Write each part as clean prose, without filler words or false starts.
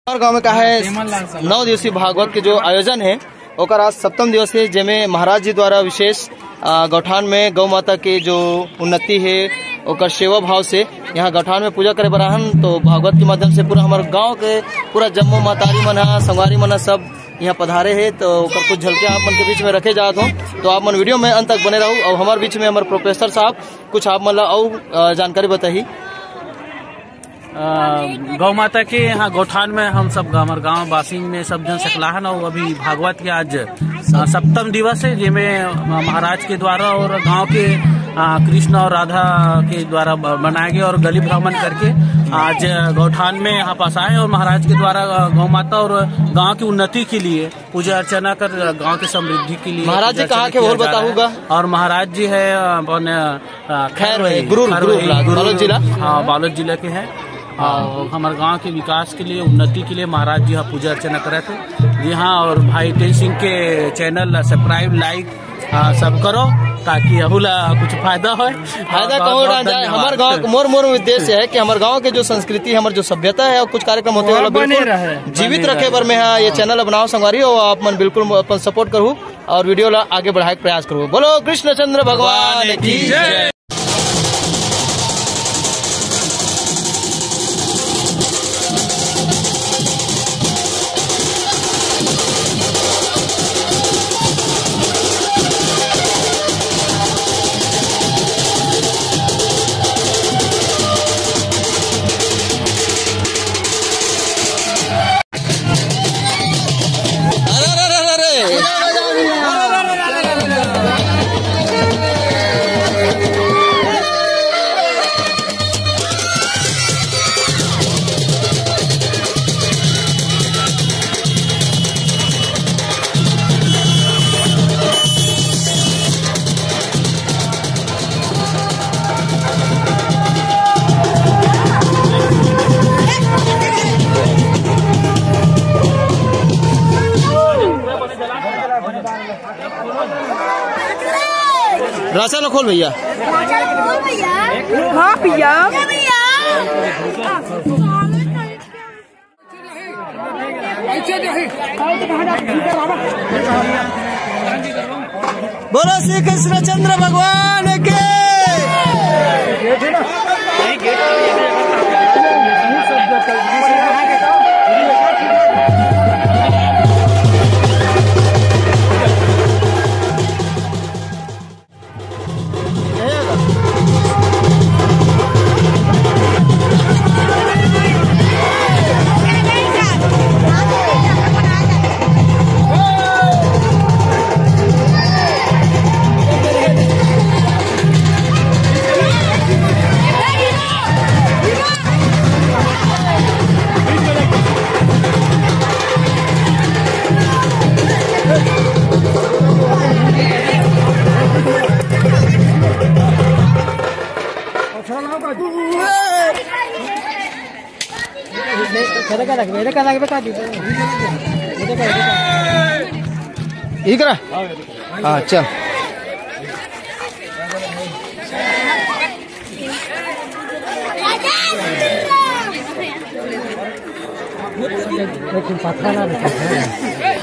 और गाँव में का है 9 दिवसीय भागवत के जो आयोजन है ओकर आज 7म दिवस है, जेमे महाराज जी द्वारा विशेष गौठान में गौ माता के जो उन्नति है ओकर सेवा भाव से यहाँ गौठान में पूजा करे बराहन। तो भागवत के माध्यम से पूरा हमारे गांव के पूरा जम्मू मातारी मना संगवारी मना सब यहाँ पधारे है। तो ओकर कुछ झलके आप मन के बीच में रखे जात हो, तो आप मन वीडियो में अंत तक बने रहूँ। और हमारे बीच में हमारे प्रोफेसर साहब कुछ आप मतलब और जानकारी बताइए। गौ माता के यहाँ गौठान में हम सब हमारे गांव वासी में सब जन सकलाहन और अभी भागवत के आज 7म दिवस है, जिसमें महाराज के द्वारा और गांव के कृष्ण और राधा के द्वारा बनाए गए और गली भ्रमण करके आज गौठान में यहाँ पास आए और महाराज के द्वारा गौ माता और गांव की उन्नति के लिए पूजा अर्चना कर गांव की समृद्धि के लिए महाराज जी कहाँ के और बताऊंगा। और महाराज जी है खैर गुरु बालोद जिला, हाँ बालोद जिला के हैं। और हमारे गांव के विकास के लिए उन्नति के लिए महाराज जी यहाँ पूजा अर्चना करे थे यहाँ। और भाई तेज सिंह के चैनल सब्सक्राइब लाइक सब करो ताकि अहुला कुछ फायदा हो। फायदा कहो ना जाए। हमारे गांव मोर उद्देश्य है कि हमारे गांव के जो संस्कृति हमारे जो सभ्यता है और कुछ कार्यक्रम होते वाला बिल्कुल जीवित रखे पर मैं ये चैनल बनाओ संगवारी हो आप मन बिल्कुल अपन सपोर्ट करूँ और वीडियो ला आगे बढ़ाए प्रयास करूँ। बोलो कृष्णचंद्र भगवान की जय। राशा लो खोल भैया। हाँ भैया बोलो श्री कृष्णचंद्र भगवान के। इकरा अच्छा पत्थर ना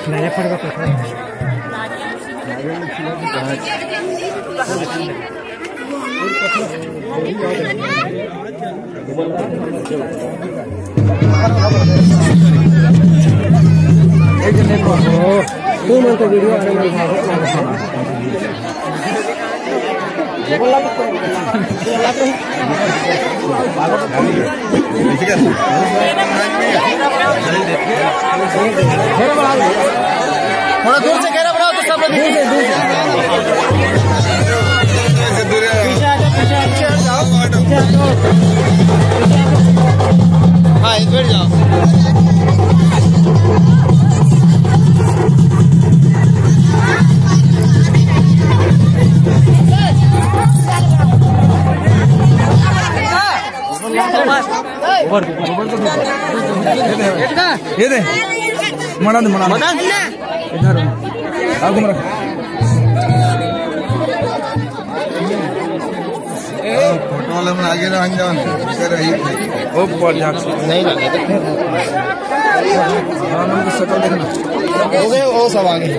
नया पड़ेगा पत्थर। तू मन तो वीडियो आ रहा थोड़ा दूर से घेरा बनाओ तो सब हाँ इस बैठ जाओ। ये दे मना इधर आगू में रख। फोटो वाले में आगे ना जान नहीं लगे। रावण की शक्ल देखना हो गए वो सब आगे।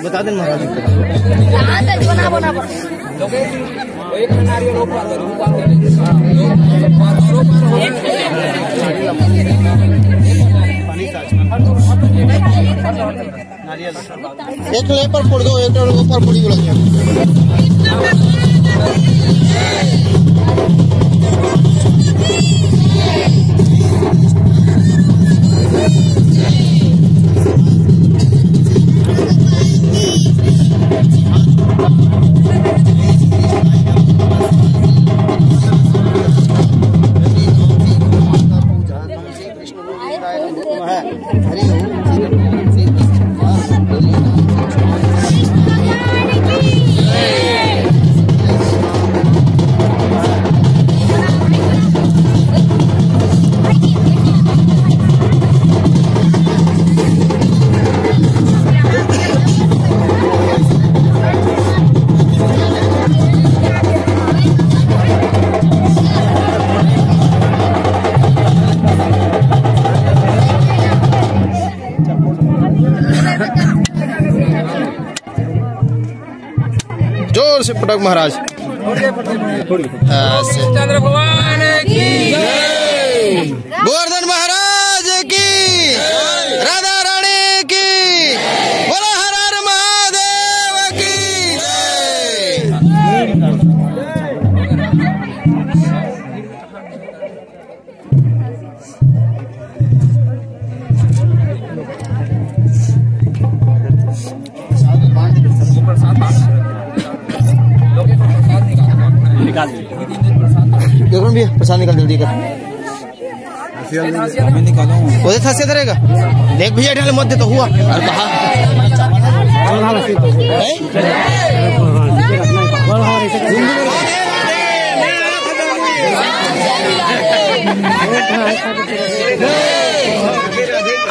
बता दें महाराज एक ले पर फोड़ दो, एक ऊपर फोड़ी बोला जोर से पटक महाराज। चंद्र भगवान की जय, गोवर्धन महाराज की, राधा रानी की, बोलो हर हर महादेव की देखो भैया प्रसाद निकाल जल्दी कर। उधर था से रहेगा, देख भैया ढाले मत दे तो हुआ। और कहा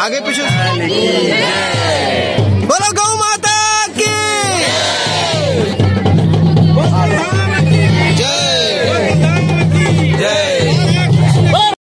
आगे पीछे बोलो।